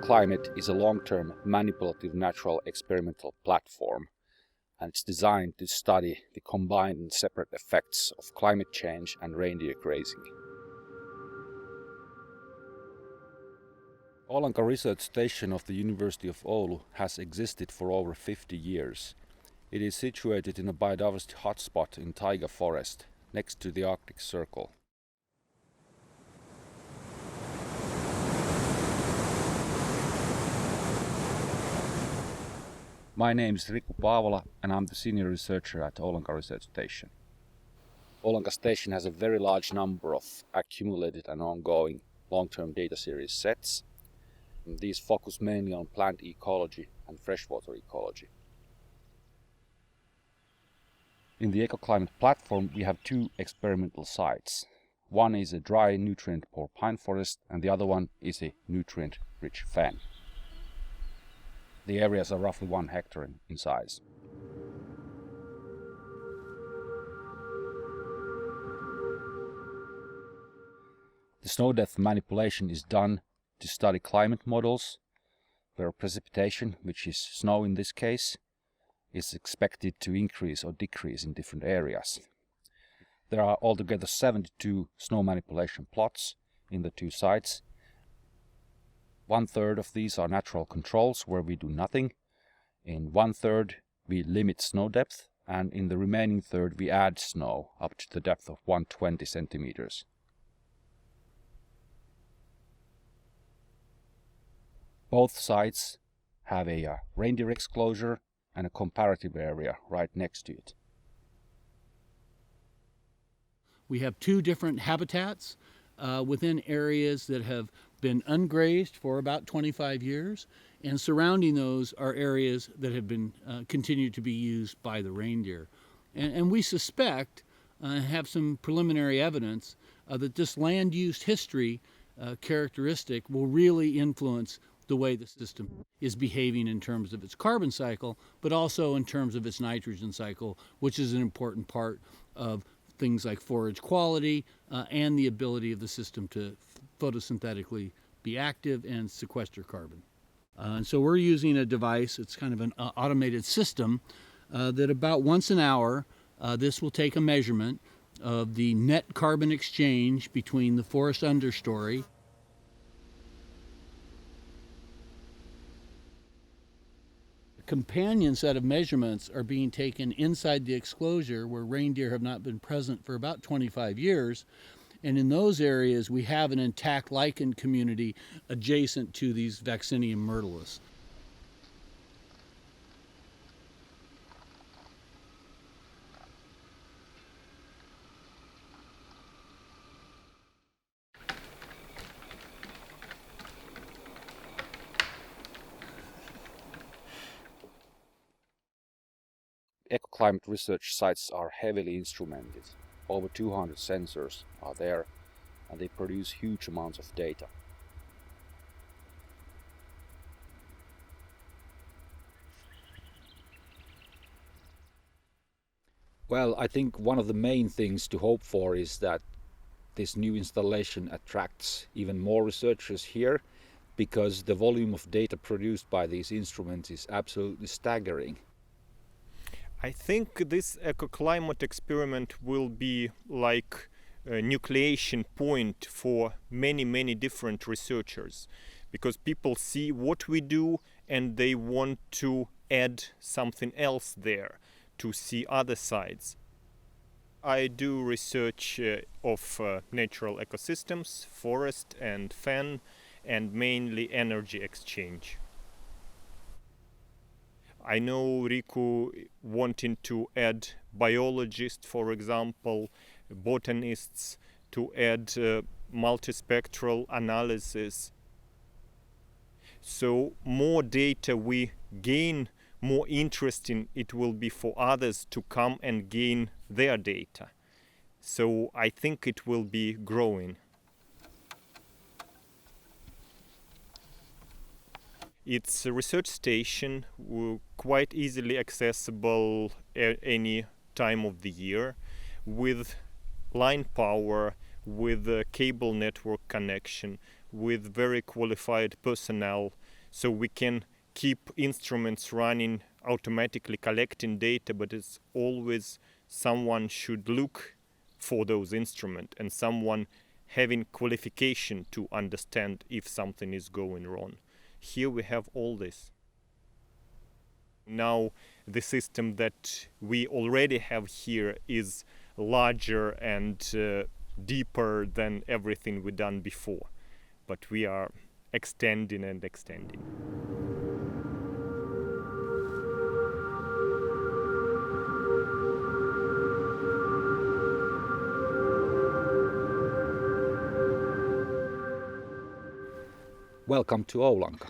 EcoClimate is a long-term manipulative natural experimental platform, and it's designed to study the combined and separate effects of climate change and reindeer grazing. Oulanka Research Station of the University of Oulu has existed for over 50 years. It is situated in a biodiversity hotspot in taiga forest, next to the Arctic Circle. My name is Riku Paavola and I'm the senior researcher at Oulanka Research Station. Oulanka Station has a very large number of accumulated and ongoing long-term data series sets. And these focus mainly on plant ecology and freshwater ecology. In the EcoClimate platform we have two experimental sites. One is a dry nutrient-poor pine forest and the other one is a nutrient-rich fen. The areas are roughly 1 hectare in size. The snow depth manipulation is done to study climate models where precipitation, which is snow in this case, is expected to increase or decrease in different areas. There are altogether 72 snow manipulation plots in the two sites. 1/3 of these are natural controls where we do nothing. In 1/3 we limit snow depth, and in the remaining third we add snow up to the depth of 120 centimeters. Both sites have a reindeer exclosure and a comparative area right next to it. We have two different habitats within areas that have been ungrazed for about 25 years, and surrounding those are areas that have been continued to be used by the reindeer. And we suspect, have some preliminary evidence, that this land use history characteristic will really influence the way the system is behaving in terms of its carbon cycle, but also in terms of its nitrogen cycle, which is an important part of things like forage quality and the ability of the system to photosynthetically be active and sequester carbon. And so we're using a device, it's kind of an automated system, that about once an hour, this will take a measurement of the net carbon exchange between the forest understory . Companion set of measurements are being taken inside the exclosure where reindeer have not been present for about 25 years. And in those areas, we have an intact lichen community adjacent to these Vaccinium myrtillus. EcoClimate research sites are heavily instrumented. Over 200 sensors are there and they produce huge amounts of data. Well, I think one of the main things to hope for is that this new installation attracts even more researchers here, because the volume of data produced by these instruments is absolutely staggering. I think this EcoClimate experiment will be like a nucleation point for many different researchers, because people see what we do and they want to add something else there, to see other sides. I do research of natural ecosystems, forest and fen, and mainly energy exchange. I know Riku wanting to add biologists, for example, botanists, to add multispectral analysis. So more data we gain, more interesting it will be for others to come and gain their data. So I think it will be growing. It's a research station, quite easily accessible at any time of the year, with line power, with a cable network connection, with very qualified personnel. So we can keep instruments running, automatically collecting data, but it's always someone should look for those instruments and someone having qualification to understand if something is going wrong. Here we have all this. Now the system that we already have here is larger and deeper than everything we've done before, but we are extending and extending. Welcome to Oulanka.